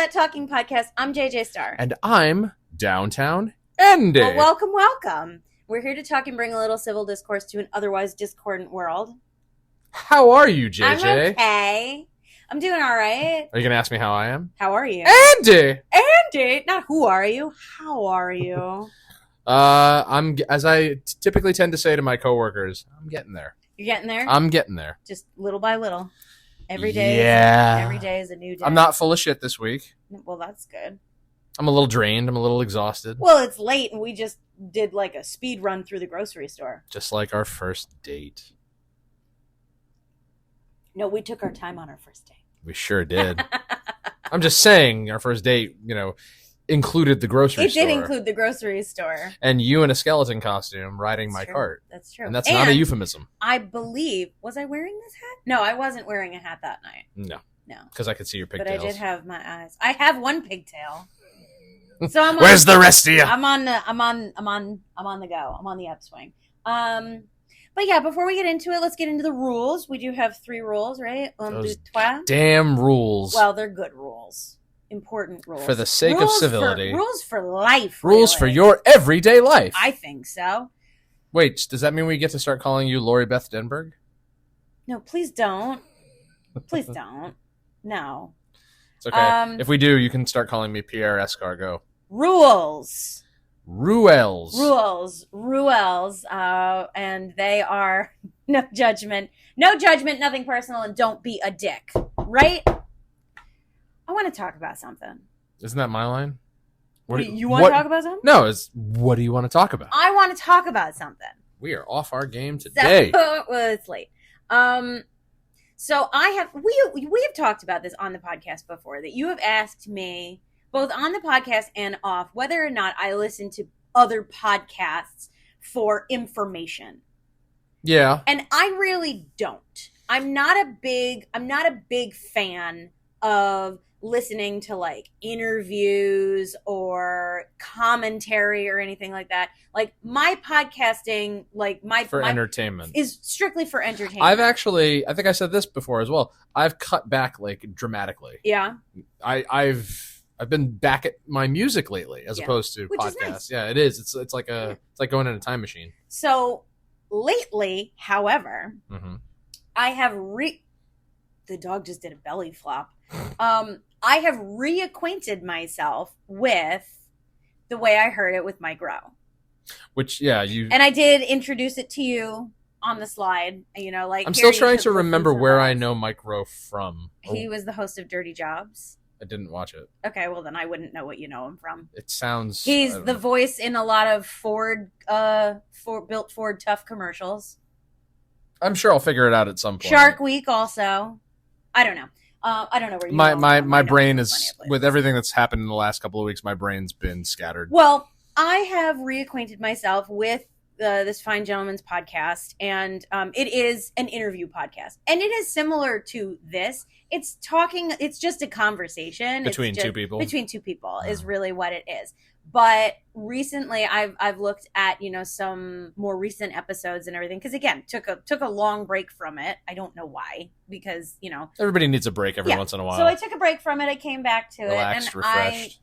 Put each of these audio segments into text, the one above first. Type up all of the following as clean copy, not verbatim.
That Talking Podcast. I'm JJ Starr. And I'm Downtown Andy. Well, welcome. We're here to talk and bring a little civil discourse to an otherwise discordant world. How are you, JJ? I'm okay. I'm doing all right. Are you going to ask me how I am? How are you? Andy! Not who are you? How are you? I'm, as I typically tend to say to my coworkers, I'm getting there. You're getting there? I'm getting there. Just little by little. Every day. Yeah. Every day is a new day. I'm not full of shit this week. Well, that's good. I'm a little drained. I'm a little exhausted. Well, it's late and we just did like a speed run through the grocery store. Just like our first date. No, we took our time on our first date. We sure did. I'm just saying our first date, included the grocery store. It did include the grocery store. And you in a skeleton costume riding my true. cart. That's true. And that's not a euphemism. I believe, was I wearing this hat? No, I wasn't wearing a hat that night. No. No. Because I could see your pigtails. But I did have my eyes. I have one pigtail. So I'm Where's the rest of you? I'm on the go. I'm on the upswing. But yeah, before we get into it, let's get into the rules. We do have 3 rules, right? Those damn rules. Well, they're good rules. Important rules. For the sake of civility. Rules for life. Rules really. for your everyday life. I think so. Wait, does that mean we get to start calling you Lori Beth Denberg? No, please don't. Please don't. No. It's okay. If we do, you can start calling me Pierre Escargot. Rules. Ruels. And they are no judgment, nothing personal, and don't be a dick. Right? I want to talk about something. Isn't that my line? You want to talk about something? No, it's what do you want to talk about? I want to talk about something. We are off our game today. Well, it's late. So we have talked about this on the podcast before, that you have asked me both on the podcast and off whether or not I listen to other podcasts for information. Yeah. And I really don't. I'm not a big fan of listening to like interviews or commentary or anything like that. Like my podcasting, for entertainment, is strictly for entertainment. I think I said this before as well. I've cut back like dramatically. Yeah. I've been back at my music lately as opposed to podcasts. Nice. Yeah, it is. It's like going in a time machine. So lately, however, I have the dog just did a belly flop. I have reacquainted myself with the way I heard it with Mike Rowe. Which, yeah, and I did introduce it to you on the slide. I'm still trying to remember where I know Mike Rowe from. He was the host of Dirty Jobs. I didn't watch it. Okay, well then I wouldn't know what you know him from. It sounds. He's the voice in a lot of built Ford Tough commercials. I'm sure I'll figure it out at some point. Shark Week also. I don't know. I don't know where you my brain is, with everything that's happened in the last couple of weeks, my brain's been scattered. Well, I have reacquainted myself with this fine gentleman's podcast, and it is an interview podcast, and it is similar to this. It's just a conversation between two people. Between two people is really what it is. But recently, I've looked at some more recent episodes and everything, because again, took a long break from it. I don't know why, because everybody needs a break every once in a while. So I took a break from it. I came back to Relaxed, it, and refreshed.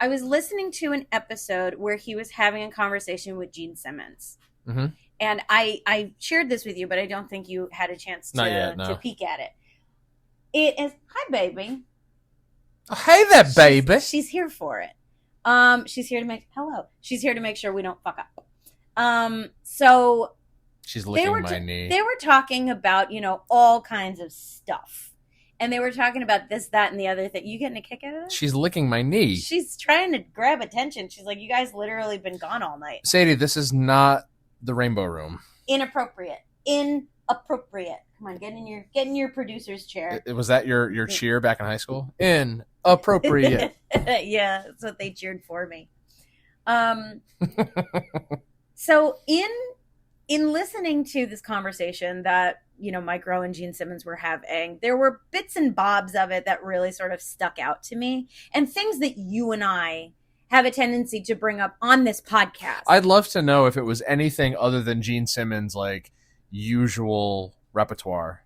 I was listening to an episode where he was having a conversation with Gene Simmons. Mm-hmm. And I shared this with you, but I don't think you had a chance to peek at it. It is, hi, baby. Oh, hey there, baby. She's here for it. She's here to make sure we don't fuck up. So she's licking my knee. They were talking about, all kinds of stuff. And they were talking about this, that, and the other thing. You getting a kick out of that? She's licking my knee. She's trying to grab attention. She's like, you guys literally been gone all night. Sadie, this is not the Rainbow Room. Inappropriate. Come on, get in your producer's chair. Was that your cheer back in high school? Inappropriate. Yeah, that's what they cheered for me. So in listening to this conversation that Mike Rowe and Gene Simmons were having, there were bits and bobs of it that really sort of stuck out to me, and things that you and I have a tendency to bring up on this podcast. I'd love to know if it was anything other than Gene Simmons' like usual repertoire.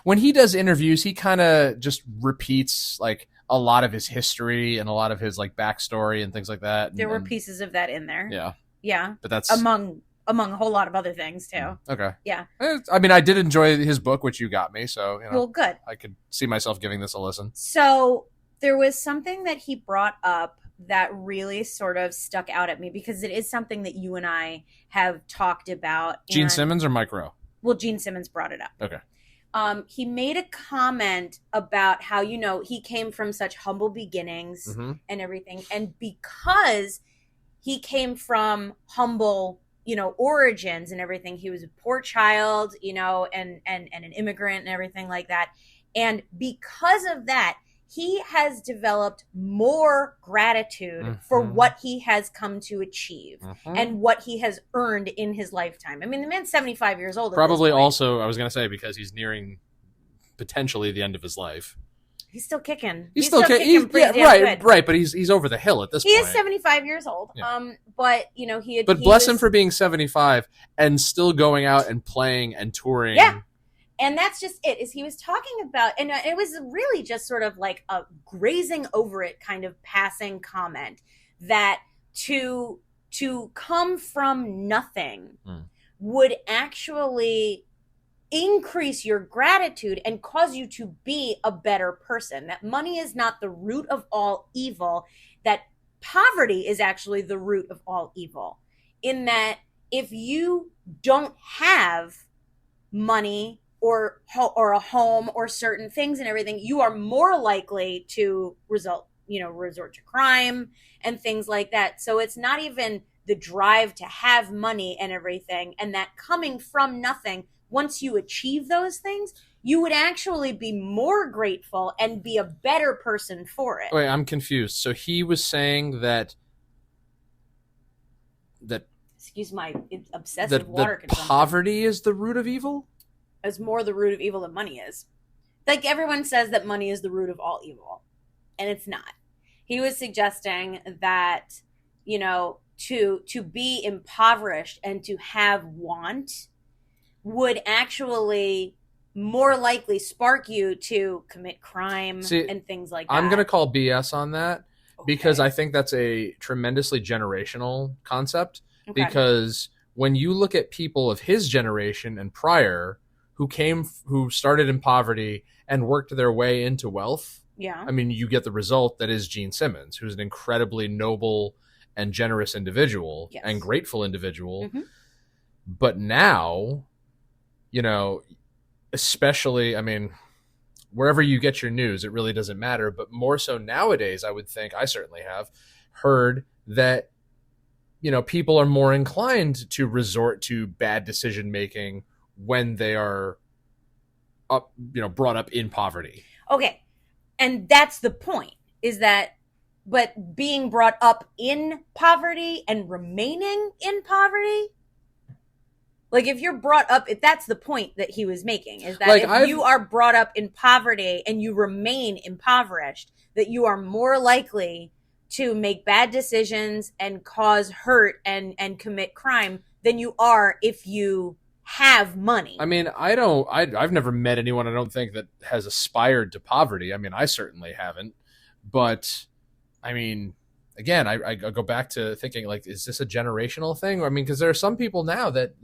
when he does interviews, he kind of just repeats like a lot of his history and a lot of his like backstory and things like that. There were pieces of that in there. Yeah. Yeah. But that's among a whole lot of other things too. Okay. Yeah. I mean, I did enjoy his book, which you got me. So, well, good. I could see myself giving this a listen. So there was something that he brought up that really sort of stuck out at me because it is something that you and I have talked about. Gene Simmons or Mike Rowe? Well, Gene Simmons brought it up. Okay. He made a comment about how, he came from such humble beginnings and everything. And because he came from humble, origins and everything, he was a poor child, and an immigrant and everything like that. And because of that, he has developed more gratitude for what he has come to achieve and what he has earned in his lifetime. I mean, the man's 75 years old. Probably also, I was going to say, because he's nearing potentially the end of his life. He's still kicking. He's still kicking. Right. But he's over the hill at this point. He is 75 years old. Yeah. But he had. But bless him for being 75 and still going out and playing and touring. Yeah. And that's just it, is he was talking about, and it was really just sort of like a grazing over it kind of passing comment that to come from nothing would actually increase your gratitude and cause you to be a better person. That money is not the root of all evil, that poverty is actually the root of all evil. In that if you don't have money or a home or certain things and everything, you are more likely to resort to crime and things like that. So it's not even the drive to have money and everything, and that coming from nothing, once you achieve those things, you would actually be more grateful and be a better person for it. Wait, I'm confused. So he was saying that excuse my obsessive water consumption. Poverty is the root of evil? Is more the root of evil than money is. Like everyone says that money is the root of all evil, and it's not. He was suggesting that, to be impoverished and to have want would actually more likely spark you to commit crime and things like that. I'm going to call BS on that because I think that's a tremendously generational concept. Okay. Because when you look at people of his generation and prior who started in poverty and worked their way into wealth. Yeah. I mean, you get the result that is Gene Simmons, who's an incredibly noble and generous individual and grateful individual. But now, especially, I mean, wherever you get your news, it really doesn't matter. But more so nowadays, I would think, I certainly have heard that, people are more inclined to resort to bad decision making when they are brought up in poverty. Okay. And that's the point, is that, but being brought up in poverty and remaining in poverty, like if you're brought up, that's the point that he was making, is that if you are brought up in poverty and you remain impoverished, that you are more likely to make bad decisions and cause hurt and commit crime than you are if you have money. I mean, I've never met anyone, I don't think, that has aspired to poverty. I mean, I certainly haven't. But, I mean, again, I go back to thinking, like, is this a generational thing? I mean, because there are some people now that,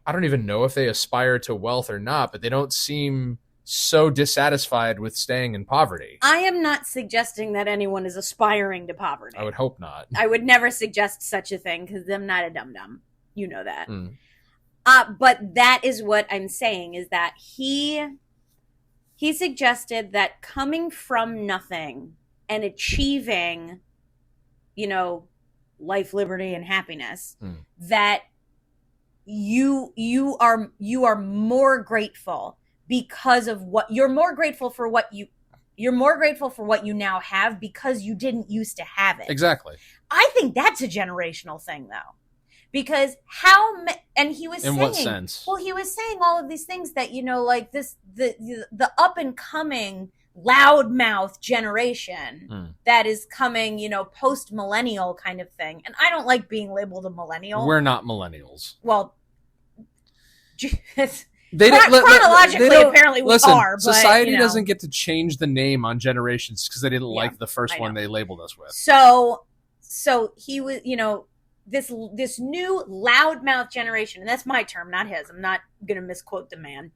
I don't even know if they aspire to wealth or not, but they don't seem so dissatisfied with staying in poverty. I am not suggesting that anyone is aspiring to poverty. I would hope not. I would never suggest such a thing because I'm not a dum-dum. You know that. But that is what I'm saying, is that he suggested that coming from nothing and achieving, life, liberty, and happiness, that you are more grateful because of what you're more grateful for you're more grateful for what you now have because you didn't used to have it. Exactly. I think that's a generational thing, though. Because and he was saying, in what sense? Well, he was saying all of these things that, like this, the up and coming loudmouth generation that is coming, post millennial kind of thing. And I don't like being labeled a millennial. We're not millennials. Well, Chronologically, apparently we are. But, society doesn't get to change the name on generations because they didn't like the first one they labeled us with. So he was, this new loudmouth generation, and that's my term, not his. I'm not going to misquote the man.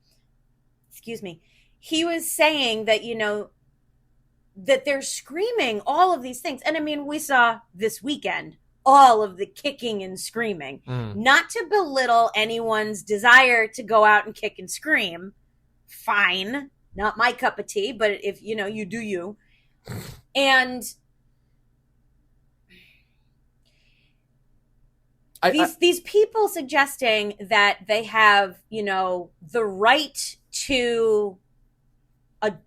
Excuse me. He was saying that, that they're screaming all of these things. And I mean, we saw this weekend all of the kicking and screaming. Not to belittle anyone's desire to go out and kick and scream. Fine. Not my cup of tea, but if, you do you. And these people suggesting that they have, the right to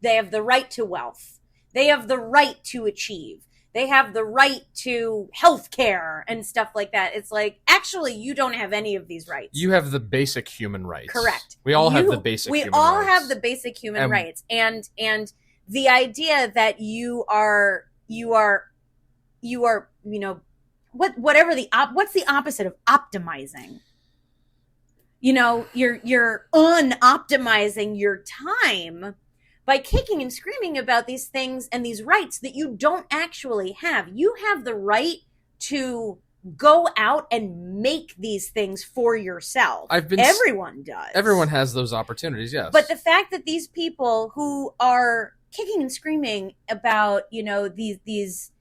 they have the right to wealth. They have the right to achieve. They have the right to health care and stuff like that. It's like, actually, you don't have any of these rights. You have the basic human rights. Correct. We all have the basic human rights. We all have the basic human rights. And the idea that you are, what's the opposite of optimizing? You're unoptimizing your time by kicking and screaming about these things and these rights that you don't actually have. You have the right to go out and make these things for yourself. Everyone does. Everyone has those opportunities, yes. But the fact that these people who are kicking and screaming about, these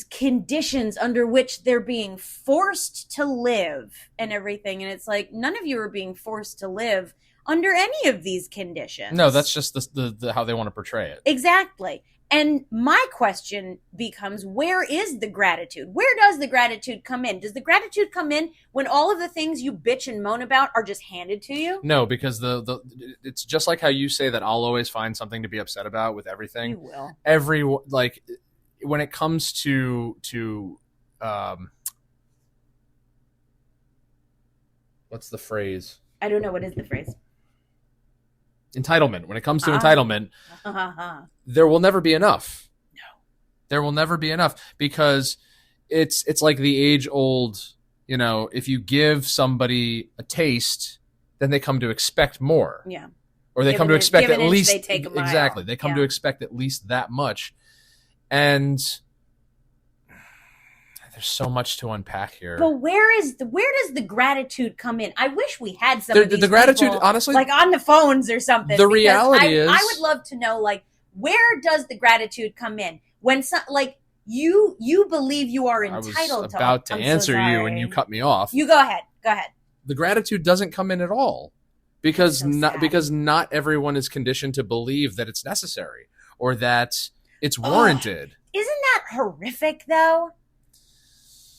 conditions under which they're being forced to live and everything, and it's like, none of you are being forced to live under any of these conditions. No, that's just the how they want to portray it. Exactly. And my question becomes, where is the gratitude? Where does the gratitude come in? Does the gratitude come in when all of the things you bitch and moan about are just handed to you? No, because it's just like how you say that I'll always find something to be upset about with everything. You will. When it comes to what's the phrase? I don't know. What is the phrase? Entitlement. When it comes to entitlement, there will never be enough. No. There will never be enough because it's like the age old, if you give somebody a taste, then they come to expect more. Yeah. Or they come to expect at least, they take a mile. Exactly. They come to expect at least that much. And there's so much to unpack here. But where does the gratitude come in? I wish we had some of these gratitude, people, honestly, like on the phones or something. The reality is, I would love to know, where does the gratitude come in when you believe you are entitled to? I was about to answer you, and you cut me off. You go ahead. Go ahead. The gratitude doesn't come in at all because not everyone is conditioned to believe that it's necessary or that it's warranted. Isn't that horrific, though?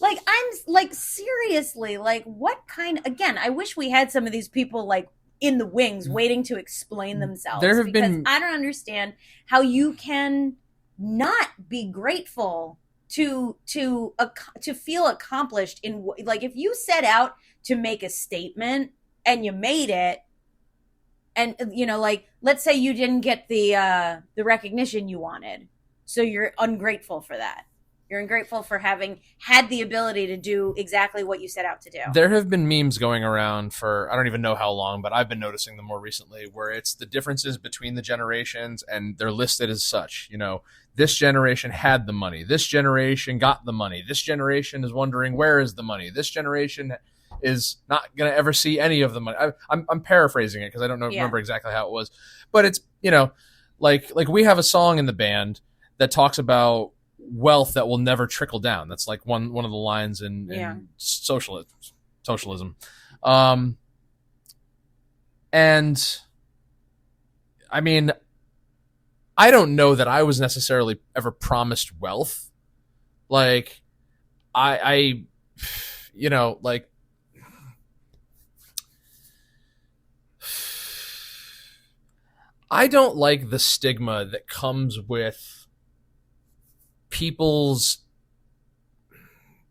I'm seriously, what kind? Again, I wish we had some of these people in the wings waiting to explain themselves. I don't understand how you can not be grateful to feel accomplished in if you set out to make a statement and you made it, and let's say you didn't get the recognition you wanted, so you're ungrateful for that. You're ungrateful for having had the ability to do exactly what you set out to do. There have been memes going around for, I don't even know how long, but I've been noticing them more recently, where it's the differences between the generations and they're listed as such. This generation had the money. This generation got the money. This generation is wondering, where is the money? This generation is not going to ever see any of the money. I'm paraphrasing it because I don't remember exactly how it was. But it's, like we have a song in the band that talks about wealth that will never trickle down. That's like one of the lines in socialism. And I mean, I don't know that I was necessarily ever promised wealth. I don't like the stigma that comes with people's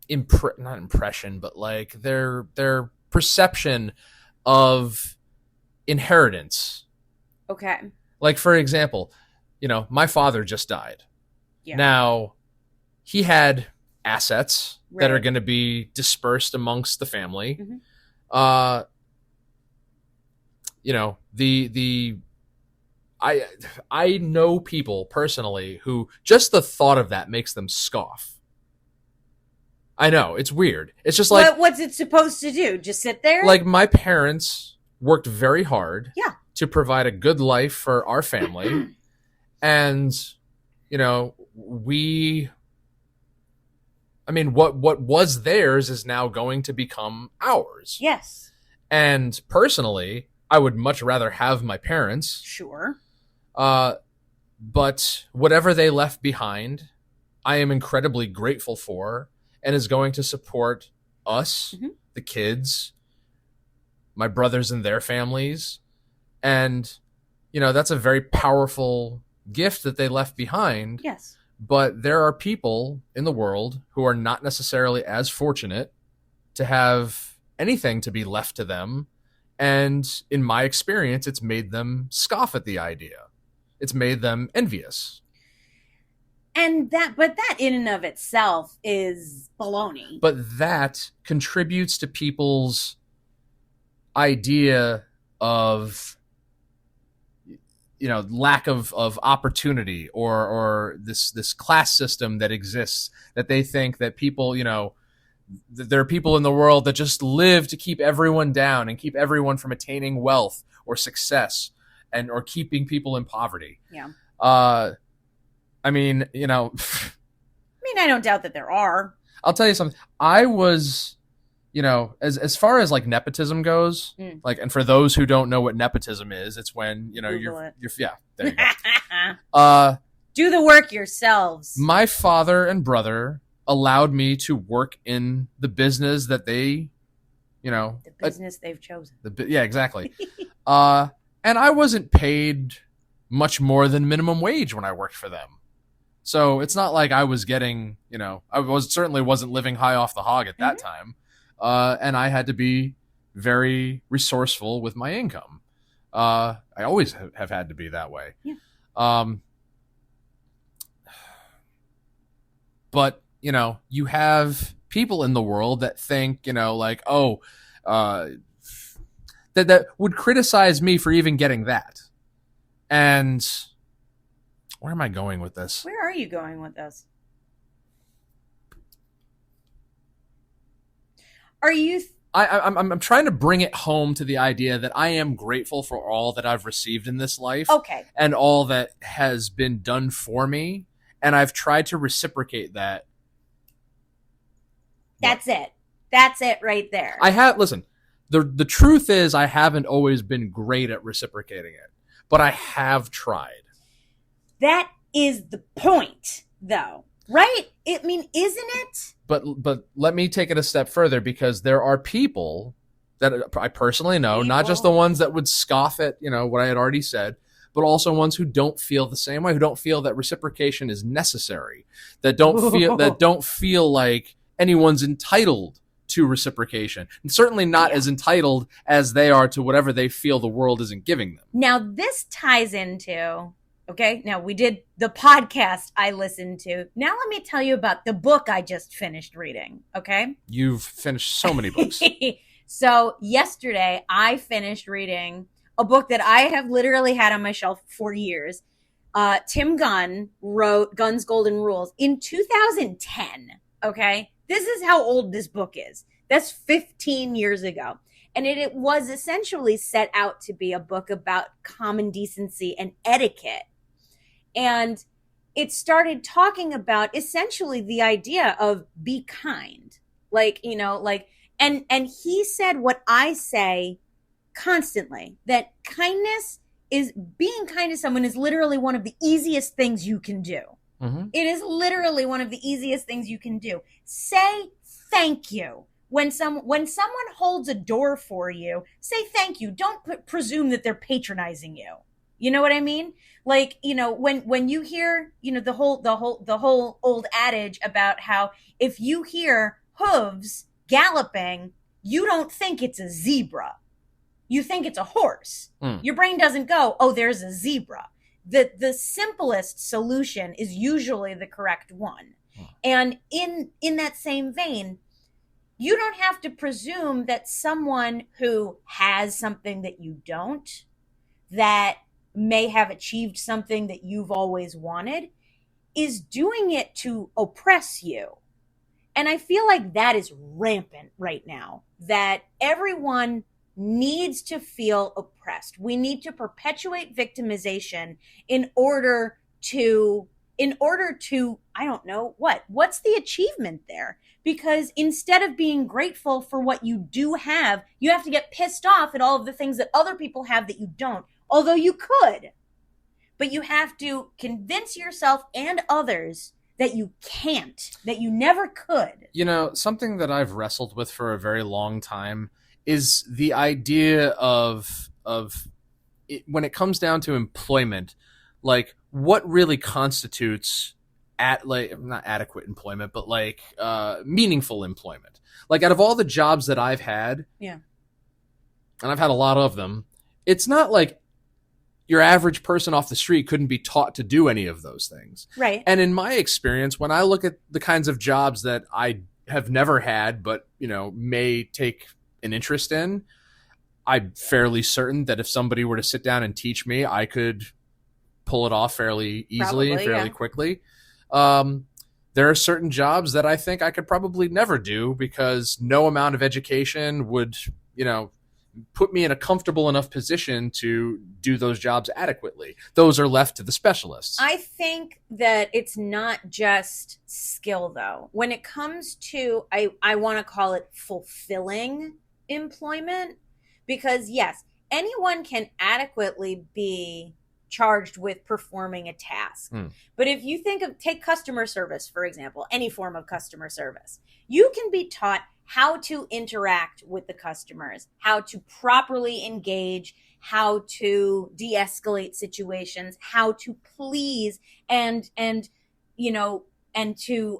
not impression, but their perception of inheritance. Okay. For example, my father just died. Yeah. Now, he had assets that are going to be dispersed amongst the family. Mm-hmm. the I know people personally who just the thought of that makes them scoff. I know, it's weird. It's just like, what's it supposed to do? Just sit there? Like, my parents worked very hard Yeah. to provide a good life for our family. And, what was theirs is now going to become ours. Yes. And personally, I would much rather have my parents. Sure. But whatever they left behind, I am incredibly grateful for, and is going to support us, the kids, my brothers and their families. And, that's a very powerful gift that they left behind. Yes. But there are people in the world who are not necessarily as fortunate to have anything to be left to them. And in my experience, it's made them scoff at the idea. It's made them envious. But that in and of itself is baloney. But that contributes to people's idea of, lack of opportunity or this class system that exists, that they think that people, there are people in the world that just live to keep everyone down and keep everyone from attaining wealth or success or keeping people in poverty. Yeah. I don't doubt that there are. I'll tell you something. I was, as far as like nepotism goes, like, and for those who don't know what nepotism is, it's when, you're yeah, there you go. Do the work yourselves. My father and brother allowed me to work in the business that they, the business they've chosen. Yeah, exactly. And I wasn't paid much more than minimum wage when I worked for them. So it's not like I was getting, certainly wasn't living high off the hog at that time. And I had to be very resourceful with my income. I always have had to be that way. Yeah. But, you have people in the world that think, that would criticize me for even getting that. And where am I going with this? Where are you going with this? Are you... I'm trying to bring it home to the idea that I am grateful for all that I've received in this life. Okay. And all that has been done for me. And I've tried to reciprocate that. That's it. That's it right there. Listen, the truth is I haven't always been great at reciprocating it, but I have tried. That is the point, though, right? Isn't it? But let me take it a step further, because there are people that I personally know, not just the ones that would scoff at, what I had already said, but also ones who don't feel the same way, who don't feel that reciprocation is necessary, that don't feel like anyone's entitled to reciprocation, and certainly not as entitled as they are to whatever they feel the world isn't giving them. Now, this ties into, okay, now we did the podcast I listened to. Now let me tell you about the book I just finished reading, okay? You've finished so many books. So yesterday, I finished reading a book that I have literally had on my shelf for years. Tim Gunn wrote Gunn's Golden Rules in 2010, okay? This is how old this book is. That's 15 years ago. And it was essentially set out to be a book about common decency and etiquette. And it started talking about essentially the idea of be kind. And he said what I say constantly, that being kind to someone is literally one of the easiest things you can do. Mm-hmm. It is literally one of the easiest things you can do. Say thank you. When someone holds a door for you, say thank you. Don't presume that they're patronizing you. You know what I mean? Like, when you hear, the whole old adage about how if you hear hooves galloping, you don't think it's a zebra. You think it's a horse. Your brain doesn't go, oh, there's a zebra. The simplest solution is usually the correct one. And in that same vein, You don't have to presume that someone who has something that you don't, that may have achieved something that you've always wanted, is doing it to oppress you. And I feel like that is rampant right now, that everyone needs to feel oppressed. We need to perpetuate victimization in order to I don't know what's the achievement there? Because instead of being grateful for what you do have, you have to get pissed off at all of the things that other people have that you don't, although you could. But you have to convince yourself and others that you can't, that you never could. You know, something that I've wrestled with for a very long time is the idea of it, when it comes down to employment, like what really constitutes like not adequate employment, but like meaningful employment. Like out of all the jobs that I've had, yeah, and I've had a lot of them, it's not like your average person off the street couldn't be taught to do any of those things. Right. And in my experience, when I look at the kinds of jobs that I have never had, but, you know, may take an interest in, I'm fairly certain that if somebody were to sit down and teach me, I could pull it off fairly easily and fairly quickly. There are certain jobs that I think I could probably never do because no amount of education would, you know, put me in a comfortable enough position to do those jobs adequately. Those are left to the specialists. I think that it's not just skill, though. When it comes to, I want to call it fulfilling employment, because yes, anyone can adequately be charged with performing a task. But if you take customer service, for example, any form of customer service, you can be taught how to interact with the customers, how to properly engage, how to de-escalate situations, how to please and you know, and to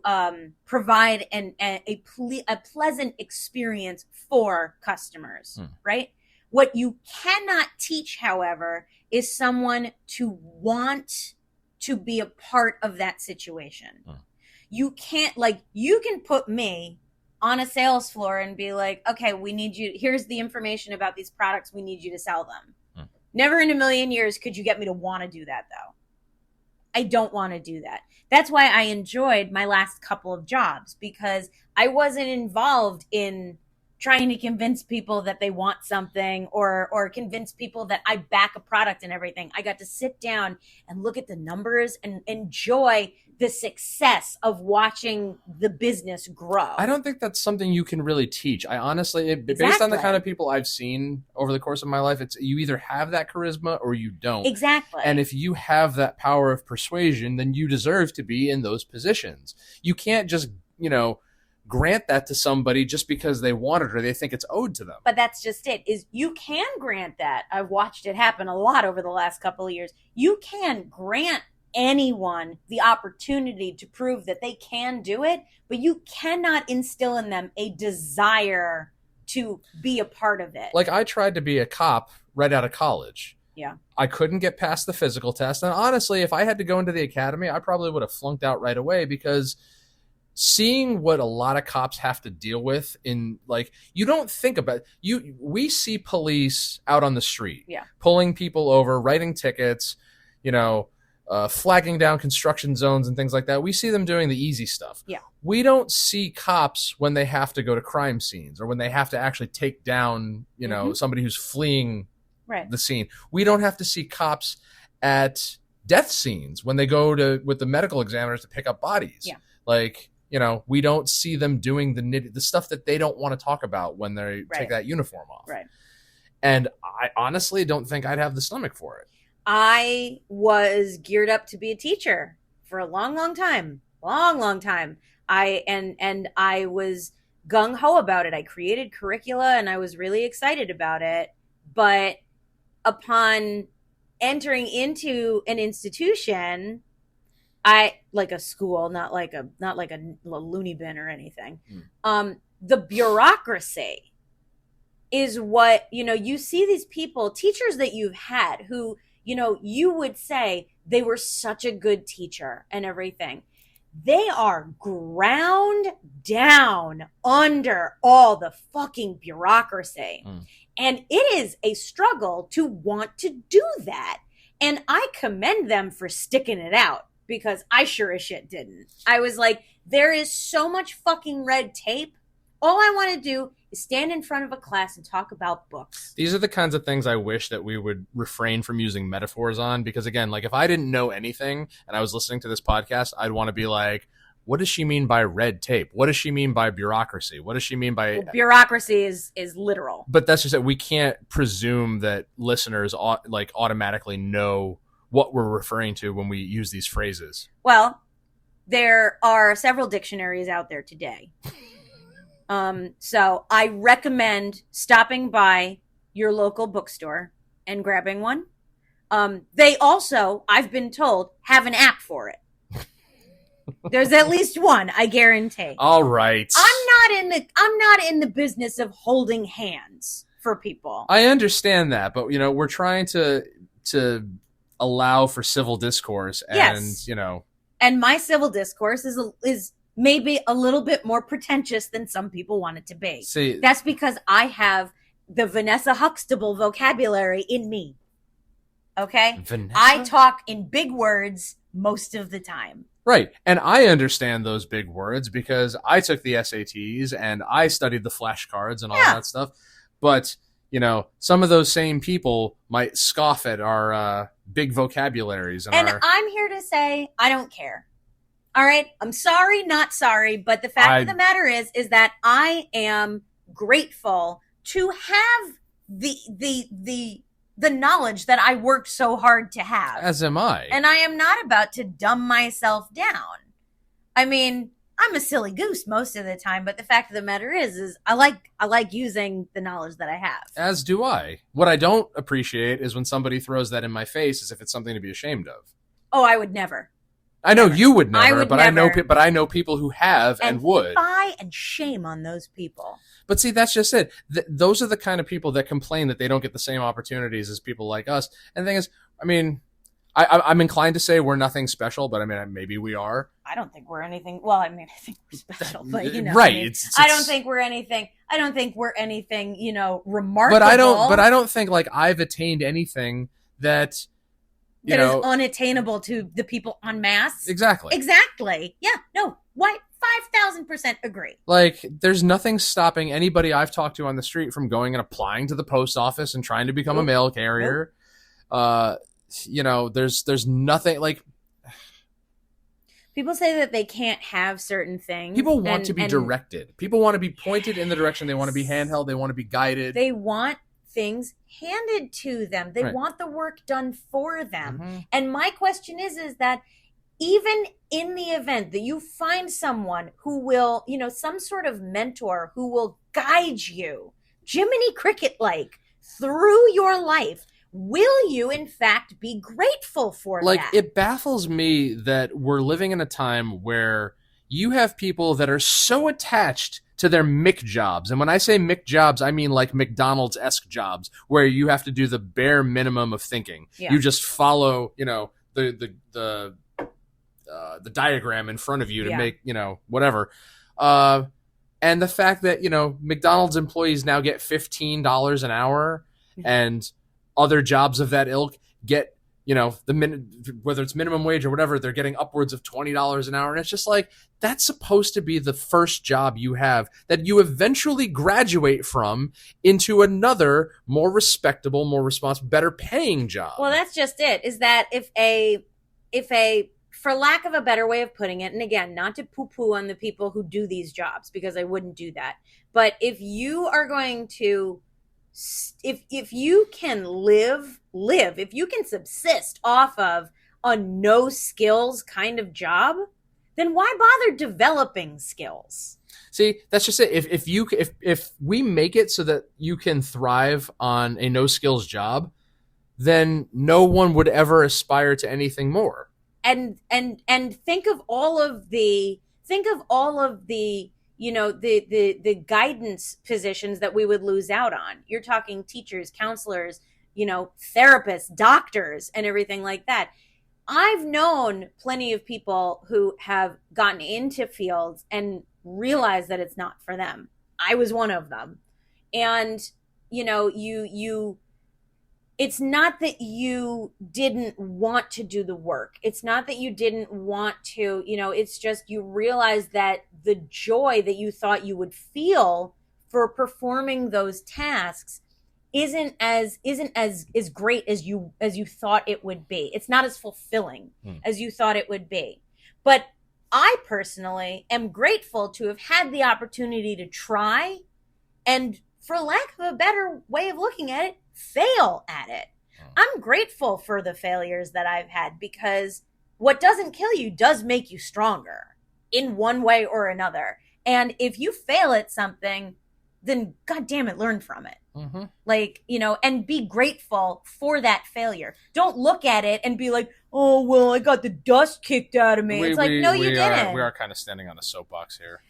provide a pleasant experience for customers, right? What you cannot teach, however, is someone to want to be a part of that situation. You can't, like, you can put me on a sales floor and be like, okay, we need you, here's the information about these products, we need you to sell them. Never in a million years could you get me to want to do that, though. I don't want to do that. That's why I enjoyed my last couple of jobs, because I wasn't involved in trying to convince people that they want something or convince people that I back a product and everything. I got to sit down and look at the numbers and enjoy the success of watching the business grow. I don't think that's something you can really teach. I honestly, based on the kind of people I've seen over the course of my life, it's you either have that charisma or you don't. Exactly. And if you have that power of persuasion, then you deserve to be in those positions. You can't just, you know, grant that to somebody just because they want it or they think it's owed to them. But that's just it, is you can grant that. I've watched it happen a lot over the last couple of years. You can grant anyone the opportunity to prove that they can do it, but you cannot instill in them a desire to be a part of it. Like, I tried to be a cop right out of college. Yeah. I couldn't get past the physical test. And honestly, if I had to go into the academy, I probably would have flunked out right away, because seeing what a lot of cops have to deal with in, like, you don't think about we see police out on the street, pulling people over, writing tickets, you know, flagging down construction zones and things like that. We see them doing the easy stuff. Yeah. We don't see cops when they have to go to crime scenes or when they have to actually take down, you know, somebody who's fleeing the scene. We don't have to see cops at death scenes when they go with the medical examiners to pick up bodies. Yeah. Like, you know, we don't see them doing the stuff that they don't want to talk about when they take that uniform off. Right. And I honestly don't think I'd have the stomach for it. I was geared up to be a teacher for a long, long time. I was gung ho about it. I created curricula and I was really excited about it. But upon entering into an institution, like a school, not like a loony bin or anything. The bureaucracy is what, you know, you see these people, teachers that you've had who, you know, you would say they were such a good teacher and everything. they are ground down under all the fucking bureaucracy. And it is a struggle to want to do that. And I commend them for sticking it out, because I sure as shit didn't. I was like, there is so much fucking red tape. All I want to do is stand in front of a class and talk about books. These are the kinds of things I wish that we would refrain from using metaphors on, because again, like if I didn't know anything and I was listening to this podcast, I'd want to be like, what does she mean by red tape? What does she mean by bureaucracy? What does she mean by... Well, bureaucracy is literal. But that's just it. We can't presume that listeners automatically know what we're referring to when we use these phrases. Well, there are several dictionaries out there today. So I recommend stopping by your local bookstore and grabbing one. They also, I've been told, have an app for it. There's at least one, I guarantee. All right. I'm not in the business of holding hands for people. I understand that, but we're trying to allow for civil discourse, and yes. And my civil discourse is maybe a little bit more pretentious than some people want it to be. See, that's because I have the Vanessa Huxtable vocabulary in me. Okay? Vanessa? I talk in big words most of the time. Right. And I understand those big words because I took the SATs and I studied the flashcards and all that stuff. But, some of those same people might scoff at our big vocabularies. And I'm here to say, I don't care. All right? I'm sorry, not sorry. But the fact of the matter is that I am grateful to have the knowledge that I worked so hard to have. As am I. And I am not about to dumb myself down. I mean, I'm a silly goose most of the time, but the fact of the matter is I like using the knowledge that I have. As do I. What I don't appreciate is when somebody throws that in my face as if it's something to be ashamed of. Oh, I would never. I know you would never, but never. I know people who have and would. Defy and shame on those people. But see, that's just it. Those are the kind of people that complain that they don't get the same opportunities as people like us. And the thing is, I mean, I'm inclined to say we're nothing special, but I mean, maybe we are. I don't think we're anything. Well, I mean, I think we're special, but right? I mean, I don't think we're anything. I don't think we're anything, remarkable. But I don't think like I've attained anything that is unattainable to the people en masse. Exactly. Yeah. No. What? 5,000% agree. Like, there's nothing stopping anybody I've talked to on the street from going and applying to the post office and trying to become a mail carrier. There's nothing like. People say that they can't have certain things. People want to be directed. People want to be pointed in the direction. They want to be handheld. They want to be guided. They want things handed to them. They want the work done for them. Mm-hmm. And my question is that even in the event that you find someone who will, some sort of mentor who will guide you, Jiminy Cricket-like, through your life, will you, in fact, be grateful for that? Like, it baffles me that we're living in a time where you have people that are so attached to their Mick jobs. And when I say Mick jobs, I mean like McDonald's-esque jobs, where you have to do the bare minimum of thinking. Yeah. You just follow, the diagram in front of you to make, whatever. And the fact that, McDonald's employees now get $15 an hour and other jobs of that ilk get, whether it's minimum wage or whatever, they're getting upwards of $20 an hour. And it's just like, that's supposed to be the first job you have that you eventually graduate from into another more respectable, more responsible, better paying job. Well, that's just it, is that if a for lack of a better way of putting it, and again, not to poo-poo on the people who do these jobs, because I wouldn't do that, but if you are going to, if you can live, if you can subsist off of a no skills kind of job, then why bother developing skills? See, that's just it. If we make it so that you can thrive on a no skills job, then no one would ever aspire to anything more. And think of all of the the guidance positions that we would lose out on. You're talking teachers, counselors, therapists, doctors, and everything like that. I've known plenty of people who have gotten into fields and realized that it's not for them. I was one of them. And you it's not that you didn't want to do the work. It's not that you didn't want to, it's just you realize that the joy that you thought you would feel for performing those tasks isn't as great as you thought it would be. It's not as fulfilling as you thought it would be. But I personally am grateful to have had the opportunity to try and, for lack of a better way of looking at it, fail at it. I'm grateful for the failures that I've had, because what doesn't kill you does make you stronger in one way or another. And if you fail at something, then God damn it, learn from it. And be grateful for that failure. Don't look at it and be like, oh, well, I got the dust kicked out of me. You didn't. We are kind of standing on a soapbox here.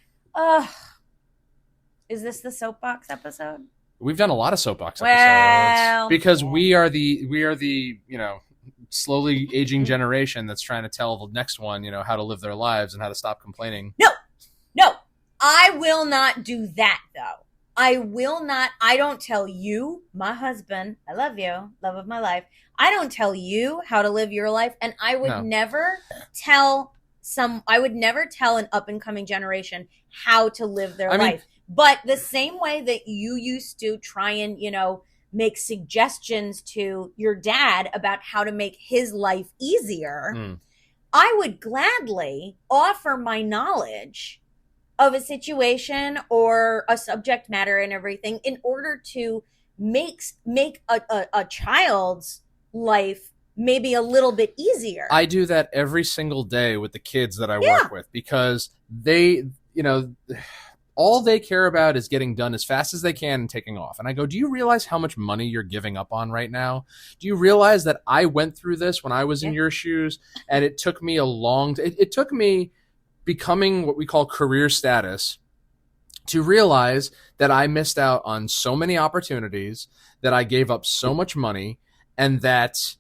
Is this the soapbox episode? We've done a lot of soapbox episodes because we are the slowly aging generation that's trying to tell the next one, how to live their lives and how to stop complaining. No, I will not do that though. I will not. I don't tell you, my husband, I love you, love of my life. I don't tell you how to live your life, and I would never tell an up and coming generation how to live their life. But the same way that you used to try and, make suggestions to your dad about how to make his life easier, I would gladly offer my knowledge of a situation or a subject matter and everything in order to make a child's life maybe a little bit easier. I do that every single day with the kids that I work with, because they, all they care about is getting done as fast as they can and taking off. And I go, do you realize how much money you're giving up on right now? Do you realize that I went through this when I was in your shoes, and it took me it took me becoming what we call career status to realize that I missed out on so many opportunities, that I gave up so much money, and that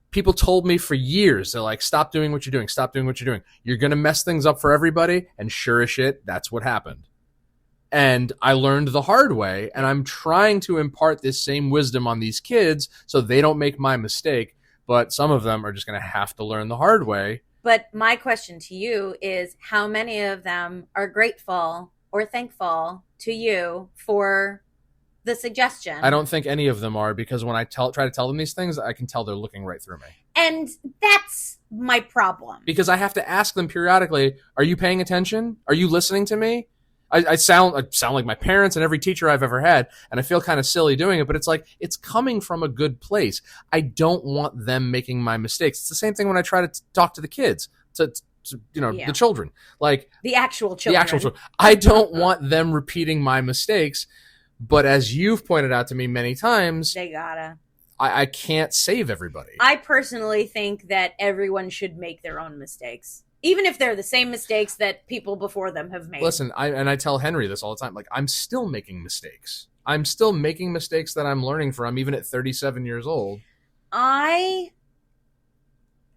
people told me for years, they're like, stop doing what you're doing. Stop doing what you're doing. You're going to mess things up for everybody. And sure as shit, that's what happened. And I learned the hard way, and I'm trying to impart this same wisdom on these kids so they don't make my mistake, but some of them are just going to have to learn the hard way. But my question to you is, how many of them are grateful or thankful to you for the suggestion? I don't think any of them are, because when I try to tell them these things, I can tell they're looking right through me. And that's my problem. Because I have to ask them periodically, are you paying attention? Are you listening to me? I sound like my parents and every teacher I've ever had, and I feel kind of silly doing it, but it's like, it's coming from a good place. I don't want them making my mistakes. It's the same thing when I try to talk to the kids, the children, like the actual children. I don't want them repeating my mistakes, but as you've pointed out to me many times, they gotta. I can't save everybody. I personally think that everyone should make their own mistakes, even if they're the same mistakes that people before them have made. Listen, I tell Henry this all the time. Like, I'm still making mistakes. I'm still making mistakes that I'm learning from, even at 37 years old. I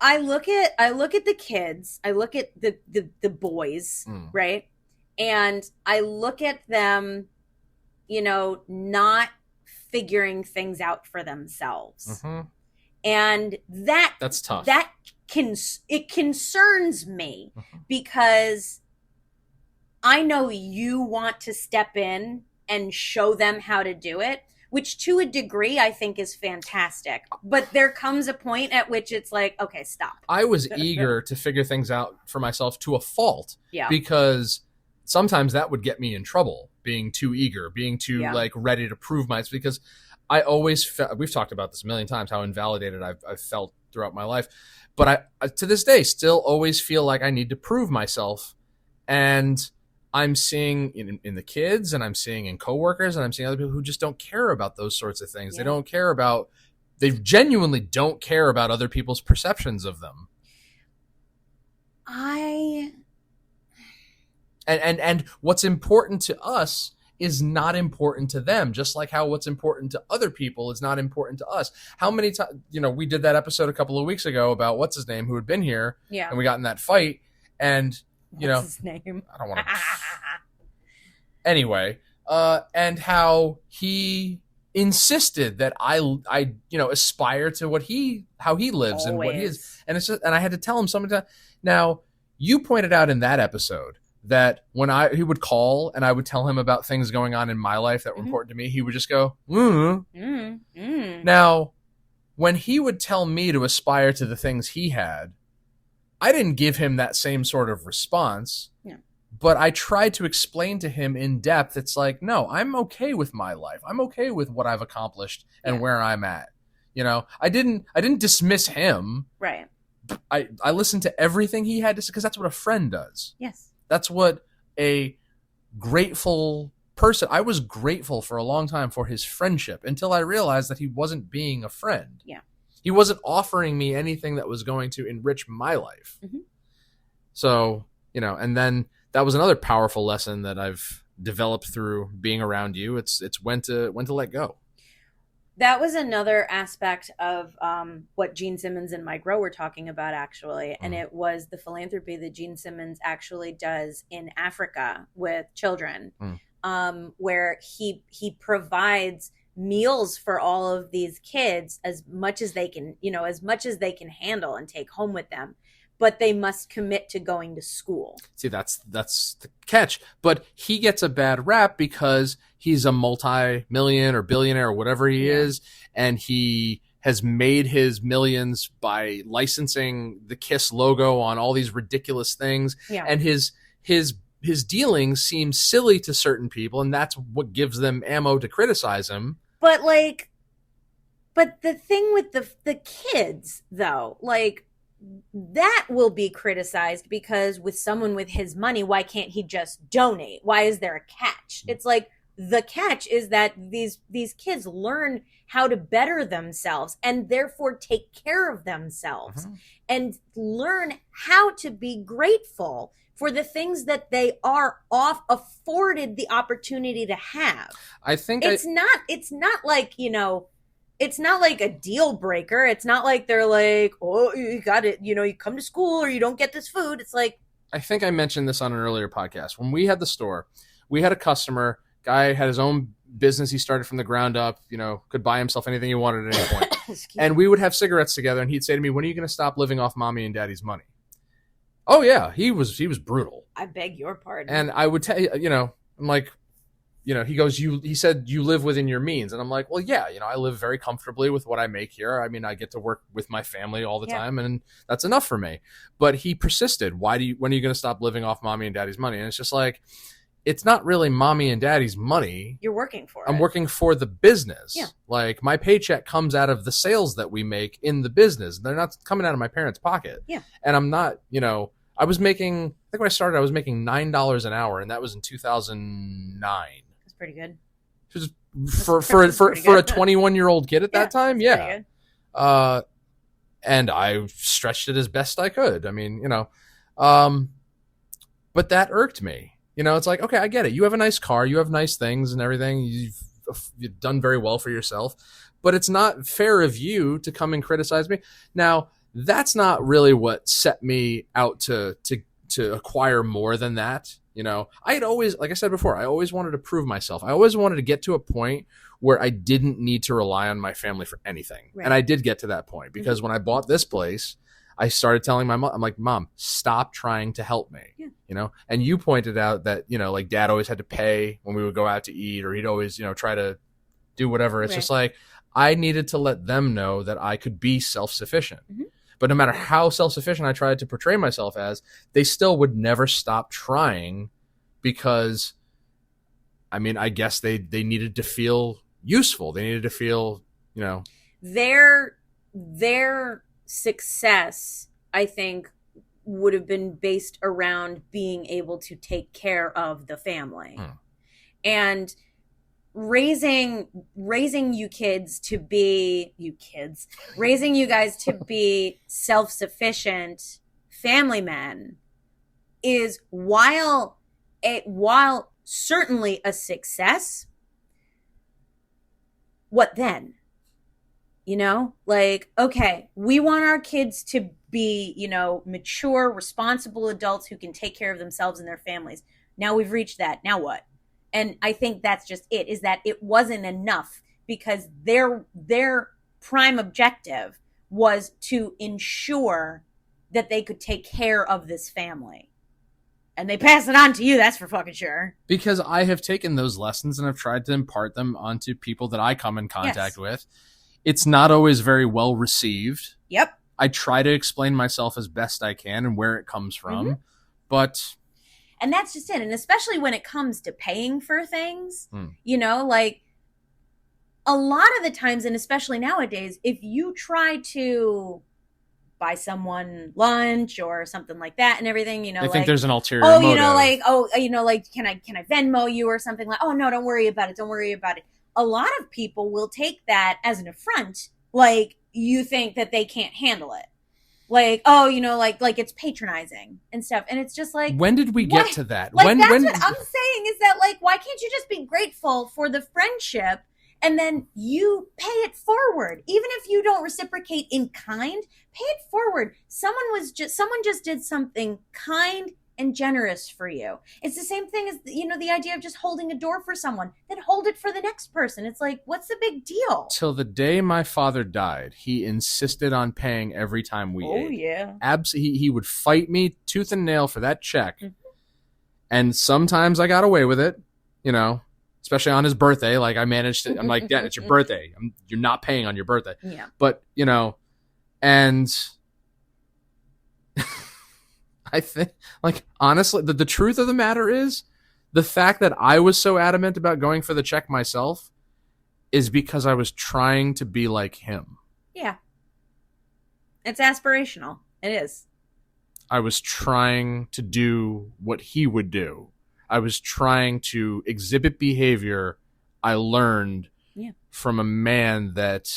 look at the kids. I look at the boys, right? And I look at them, not figuring things out for themselves. And that's tough. It concerns me, because I know you want to step in and show them how to do it, which to a degree I think is fantastic. But there comes a point at which it's like, okay, stop. I was eager to figure things out for myself to a fault, because sometimes that would get me in trouble, being too eager, being too ready to prove myself, because I always we've talked about this a million times, how invalidated I've felt throughout my life. But I to this day still always feel like I need to prove myself. And I'm seeing in the kids, and I'm seeing in coworkers, and I'm seeing other people who just don't care about those sorts of things. They genuinely don't care about other people's perceptions of them. And what's important to us is not important to them, just like how what's important to other people is not important to us. How many times, we did that episode a couple of weeks ago about what's his name who had been here, and we got in that fight, and what's his name? I don't want to. Anyway, and how he insisted that I aspire to how he lives. Always. And what he is, and it's just, and I had to tell him something. Now, you pointed out in that episode that when he would call and I would tell him about things going on in my life that were important to me, he would just go, Now, when he would tell me to aspire to the things he had, I didn't give him that same sort of response. Yeah. But I tried to explain to him in depth. It's like, no, I'm okay with my life. I'm okay with what I've accomplished and where I'm at. I didn't dismiss him. Right. I listened to everything he had to say because that's what a friend does. Yes. That's what a grateful person. I was grateful for a long time for his friendship until I realized that he wasn't being a friend. Yeah. He wasn't offering me anything that was going to enrich my life. Mm-hmm. So, and then that was another powerful lesson that I've developed through being around you. It's when to let go. That was another aspect of what Gene Simmons and Mike Rowe were talking about, actually. And it was the philanthropy that Gene Simmons actually does in Africa with children, where he provides meals for all of these kids as much as they can, as much as they can handle and take home with them. But they must commit to going to school. See, that's the catch. But he gets a bad rap because he's a multi-million or billionaire or whatever he is, and he has made his millions by licensing the KISS logo on all these ridiculous things. Yeah. And his dealings seem silly to certain people, and that's what gives them ammo to criticize him. But the thing with the kids, though, that will be criticized because with someone with his money, why can't he just donate? Why is there a catch? It's like the catch is that these kids learn how to better themselves and therefore take care of themselves and learn how to be grateful for the things that they are afforded the opportunity to have. I think it's not like, it's not like a deal breaker. It's not like they're like, oh, you got it. You come to school or you don't get this food. It's like, I think I mentioned this on an earlier podcast. When we had the store, we had a customer, guy had his own business. He started from the ground up, could buy himself anything he wanted at any point. And we would have cigarettes together. And he'd say to me, when are you going to stop living off mommy and daddy's money? Oh yeah. He was brutal. I beg your pardon. And I would tell you, I'm like, he goes, he said you live within your means. And I'm like, well, yeah, I live very comfortably with what I make here. I mean, I get to work with my family all the time and that's enough for me. But he persisted. When are you going to stop living off mommy and daddy's money? And it's just like, it's not really mommy and daddy's money. You're working for I'm working for the business. Yeah. Like my paycheck comes out of the sales that we make in the business. They're not coming out of my parents' pocket. Yeah. And I'm not, I was making, I think when I started, I was making $9 an hour and that was in 2009. Pretty good. For a 21-year-old kid at that time, yeah. And I stretched it as best I could. I mean, but that irked me. It's like, okay, I get it. You have a nice car, you have nice things and everything. You've done very well for yourself, but it's not fair of you to come and criticize me. Now, that's not really what set me out to acquire more than that. I had always, like I said before, I always wanted to prove myself. I always wanted to get to a point where I didn't need to rely on my family for anything. Right. And I did get to that point because when I bought this place, I started telling my mom, I'm like, Mom, stop trying to help me. Yeah. And you pointed out that, like dad always had to pay when we would go out to eat or he'd always, try to do whatever. It's just like, I needed to let them know that I could be self-sufficient. Mm-hmm. But no matter how self-sufficient I tried to portray myself as, they still would never stop trying because, I mean, I guess they needed to feel useful. They needed to feel, Their success, I think, would have been based around being able to take care of the family. And raising you guys to be self-sufficient family men is while certainly a success, what then? You know, like, okay, we want our kids to be, you know, mature, responsible adults who can take care of themselves and their families. Now we've reached that. Now what? And I think that's just it, is that it wasn't enough because their prime objective was to ensure that they could take care of this family. And they pass it on to you, that's for fucking sure. Because I have taken those lessons and I've tried to impart them onto people that I come in contact with. It's not always very well received. Yep. I try to explain myself as best I can and where it comes from. But... And that's just it. And especially when it comes to paying for things, you know, like a lot of the times, and especially nowadays, if you try to buy someone lunch or something like that and everything, you know, I like, think there's an ulterior motive. You know, like, you know, like, can I Venmo you or something? Like, oh, no, don't worry about it. Don't worry about it. A lot of people will take that as an affront. Like, you think that they can't handle it. Like, oh, you know, like it's patronizing and stuff. And it's just like, when did we get to that? Like, that's what I'm saying is that, like, why can't you just be grateful for the friendship and then you pay it forward? Even if you don't reciprocate in kind, pay it forward. Someone just did something kind and generous for you. It's the same thing as, you know, the idea of just holding a door for someone, then hold it for the next person. It's like, what's the big deal? Till the day my father died, he insisted on paying every time we ate. Oh, yeah. He would fight me tooth and nail for that check. And sometimes I got away with it, you know, especially on his birthday. Like, I managed to, I'm like, Dad, it's your birthday. You're not paying on your birthday. Yeah. But, you know, and... I think, like, honestly, the truth of the matter is the fact that I was so adamant about going for the check myself is because I was trying to be like him. Yeah. It's aspirational. It is. I was trying to do what he would do. I was trying to exhibit behavior I learned from a man that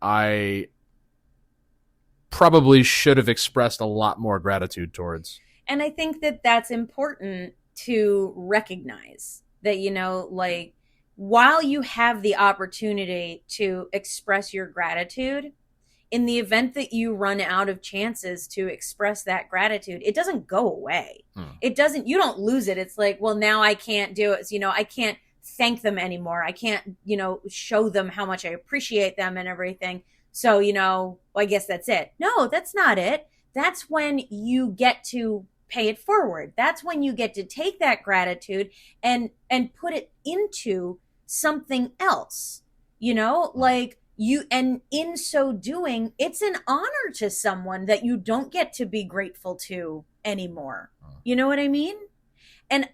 I probably should have expressed a lot more gratitude towards. And I think that that's important to recognize that, you know, like, while you have the opportunity to express your gratitude, in the event that you run out of chances to express that gratitude, it doesn't go away. It doesn't, you don't lose it. It's like, well, now I can't do it. So, you know, I can't thank them anymore. I can't, you know, show them how much I appreciate them and everything. So, you know, well, I guess that's it. No, that's not it. That's when you get to pay it forward. That's when you get to take that gratitude and put it into something else, you know, like you, and in so doing, it's an honor to someone that you don't get to be grateful to anymore. You know what I mean? And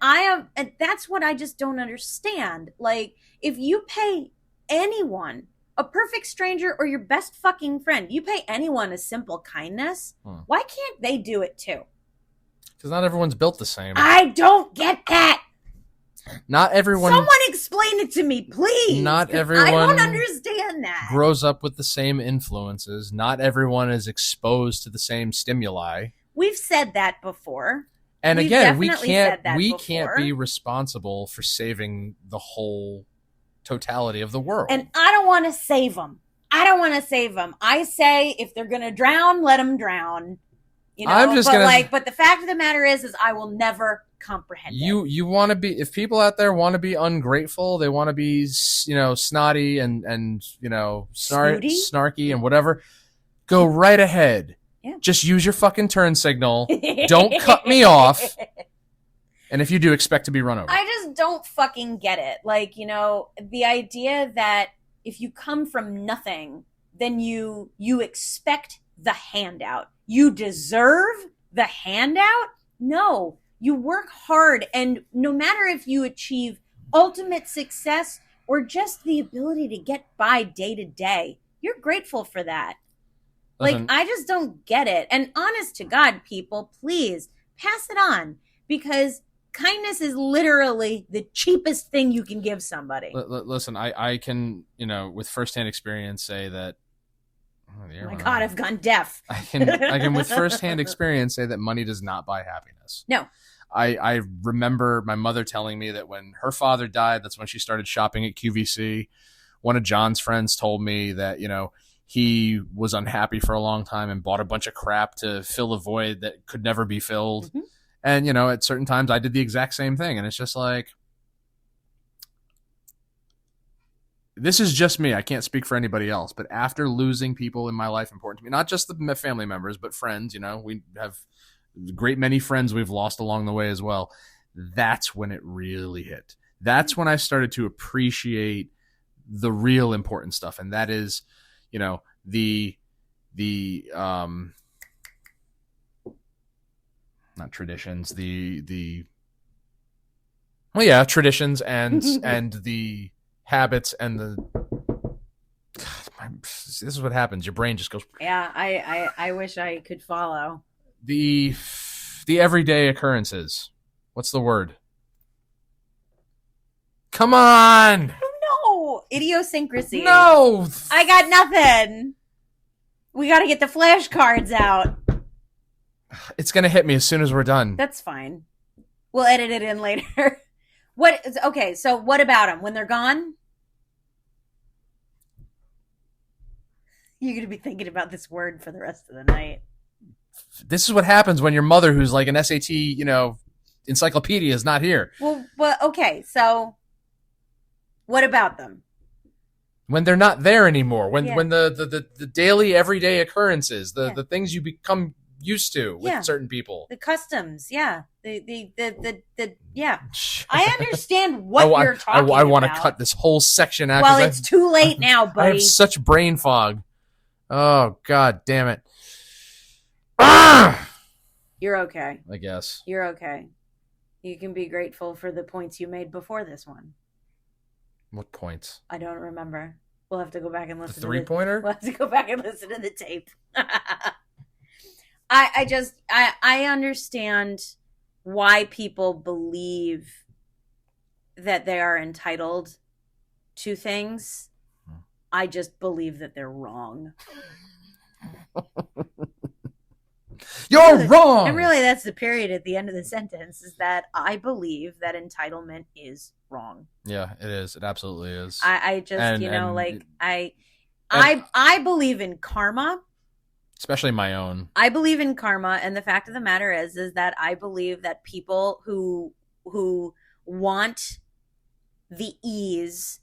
that's what I just don't understand. Like, if you pay anyone, a perfect stranger or your best fucking friend, you pay anyone a simple kindness, why can't they do it too? Because not everyone's built the same. I don't get that. Not everyone... Someone explain it to me, please. Not everyone... I don't understand that. ...grows up with the same influences. Not everyone is exposed to the same stimuli. We've said that before. And again, we can't be responsible for saving the whole totality of the world. And I don't want to save them. I say, if they're going to drown, let them drown. You know, but the fact of the matter is I will never comprehend it. You want to be, if people out there want to be ungrateful, they want to be, you know, snotty and you know, snarky and whatever, go right ahead. Yeah. Just use your fucking turn signal. Don't cut me off. And if you do, expect to be run over. I just don't fucking get it. Like, you know, the idea that if you come from nothing, then you expect the handout. You deserve the handout? No. You work hard, and no matter if you achieve ultimate success or just the ability to get by day to day, you're grateful for that. Listen, like, I just don't get it. And honest to God, people, please pass it on, because kindness is literally the cheapest thing you can give somebody. Listen, I can, you know, with firsthand experience say that. Oh my God, I've gone deaf. I can with firsthand experience say that money does not buy happiness. No. I remember my mother telling me that when her father died, that's when she started shopping at QVC. One of John's friends told me that, he was unhappy for a long time and bought a bunch of crap to fill a void that could never be filled. Mm-hmm. And, at certain times I did the exact same thing. And it's just like, this is just me. I can't speak for anybody else. But after losing people in my life important to me, not just the family members, but friends, we have a great many friends we've lost along the way as well. That's when it really hit. That's when I started to appreciate the real important stuff. And that is, the not traditions, traditions and the habits and the God, this is what happens. Your brain just goes. Yeah, I wish I could follow. The everyday occurrences. What's the word? Come on. No, idiosyncrasy. No, I got nothing. We got to get the flashcards out. It's gonna hit me as soon as we're done. That's fine. We'll edit it in later. Okay, so what about them? When they're gone? You're going to be thinking about this word for the rest of the night. This is what happens when your mother, who's like an SAT, encyclopedia, is not here. Well, okay, so what about them? When they're not there anymore, when the daily, everyday occurrences, the things you become used to with certain people, the customs, the I understand what you're talking about. I want to cut this whole section out. Well, it's too late now, buddy. I have such brain fog. Oh, God damn it. Ah! You're okay. I guess. You're okay. You can be grateful for the points you made before this one. What points? I don't remember. We'll have to go back and listen. The three-pointer? We'll have to go back and listen to the tape. I understand why people believe that they are entitled to things. I just believe that they're wrong. You're wrong! And really, that's the period at the end of the sentence, is that I believe that entitlement is wrong. Yeah, it is. It absolutely is. I believe in karma. Especially my own. I believe in karma, and the fact of the matter is that I believe that people who want the ease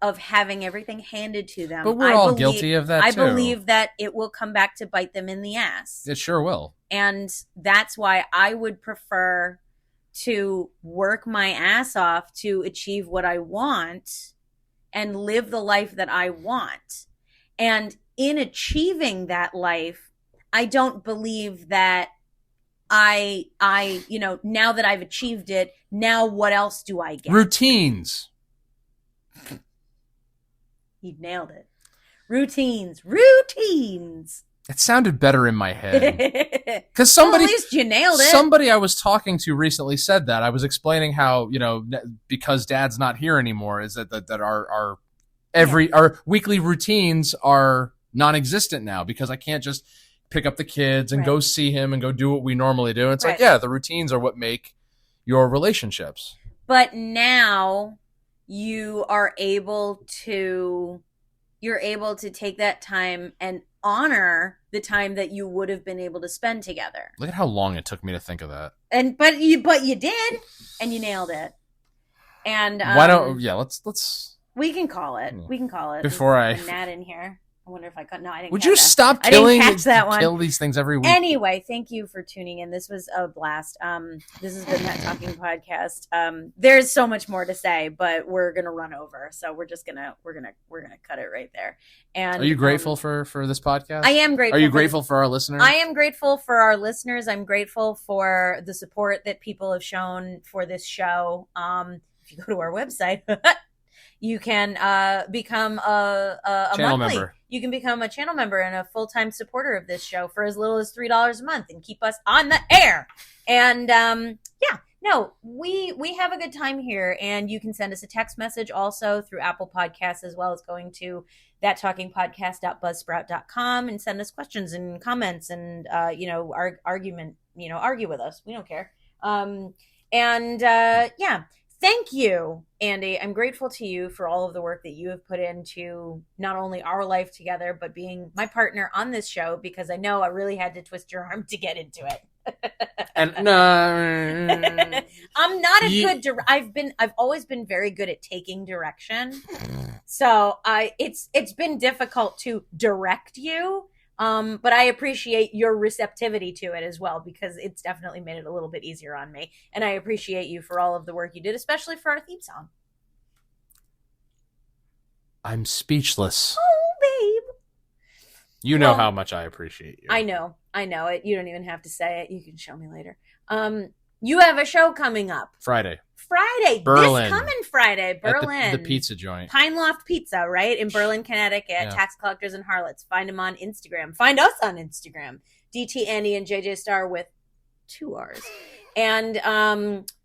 of having everything handed to them. But we're all guilty of that, too. I too. believe that it will come back to bite them in the ass. It sure will. And that's why I would prefer to work my ass off to achieve what I want and live the life that I want. And in achieving that life, I don't believe that I now that I've achieved it, now what else do I get? Routines. You nailed it. Routines. It sounded better in my head. Because somebody, at least you nailed it. Somebody I was talking to recently said that. I was explaining how, because Dad's not here anymore, is that our weekly routines are non-existent now, because I can't just pick up the kids and go see him and go do what we normally do. It's like, the routines are what make your relationships. But now you are able to take that time and honor the time that you would have been able to spend together. Look at how long it took me to think of that. But you did, and you nailed it. And why don't let's we can call it. We can call it. Before There's a gnat in here. I wonder if I could. No, I didn't. Would you stop killing? I didn't catch that one. Kill these things every week. Anyway, thank you for tuning in. This was a blast. This has been That Talking Podcast. There's so much more to say, but we're gonna run over, so we're gonna cut it right there. And are you grateful for this podcast? I am grateful. Are you grateful for our listeners? I am grateful for our listeners. I'm grateful for the support that people have shown for this show. If you go to our website. You can become a channel monthly member. You can become a channel member and a full-time supporter of this show for as little as $3 a month and keep us on the air. And we have a good time here. And you can send us a text message also through Apple Podcasts, as well as going to thattalkingpodcast.buzzsprout.com and send us questions and comments and argue with us. We don't care. Yeah, thank you, Andy. I'm grateful to you for all of the work that you have put into not only our life together, but being my partner on this show, because I know I really had to twist your arm to get into it. And no, I'm not a good I've always been very good at taking direction. So it's been difficult to direct you. But I appreciate your receptivity to it as well, because it's definitely made it a little bit easier on me. And I appreciate you for all of the work you did, especially for our theme song. I'm speechless. Oh, babe. You know how much I appreciate you. I know it. You don't even have to say it. You can show me later. You have a show coming up Friday, Berlin. This coming Friday, Berlin. At the pizza joint, Pine Loft Pizza, right in Berlin, Connecticut. Yeah. Tax Collectors and Harlots. Find them on Instagram. Find us on Instagram. DT Andy and JJ Star with 2 R's. And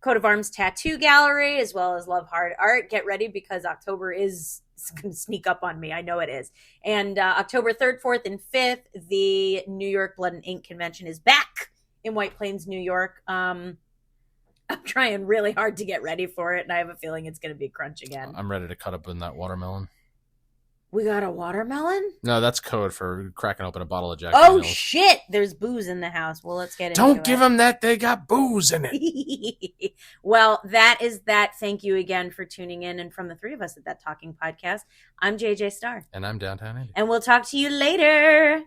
Coat of Arms Tattoo Gallery, as well as Love Hard Art. Get ready, because October is going to sneak up on me. I know it is. And October 3rd, 4th, and 5th, the New York Blood and Ink Convention is back in White Plains, New York. I'm trying really hard to get ready for it, and I have a feeling it's going to be crunch again. I'm ready to cut open that watermelon. We got a watermelon? No, that's code for cracking open a bottle of Jack Daniels. Daniels. Shit! There's booze in the house. Well, let's get into it. Don't give them that. They got booze in it. Well, that is that. Thank you again for tuning in. And from the 3 of us at That Talking Podcast, I'm JJ Star. And I'm Downtown Andy. And we'll talk to you later.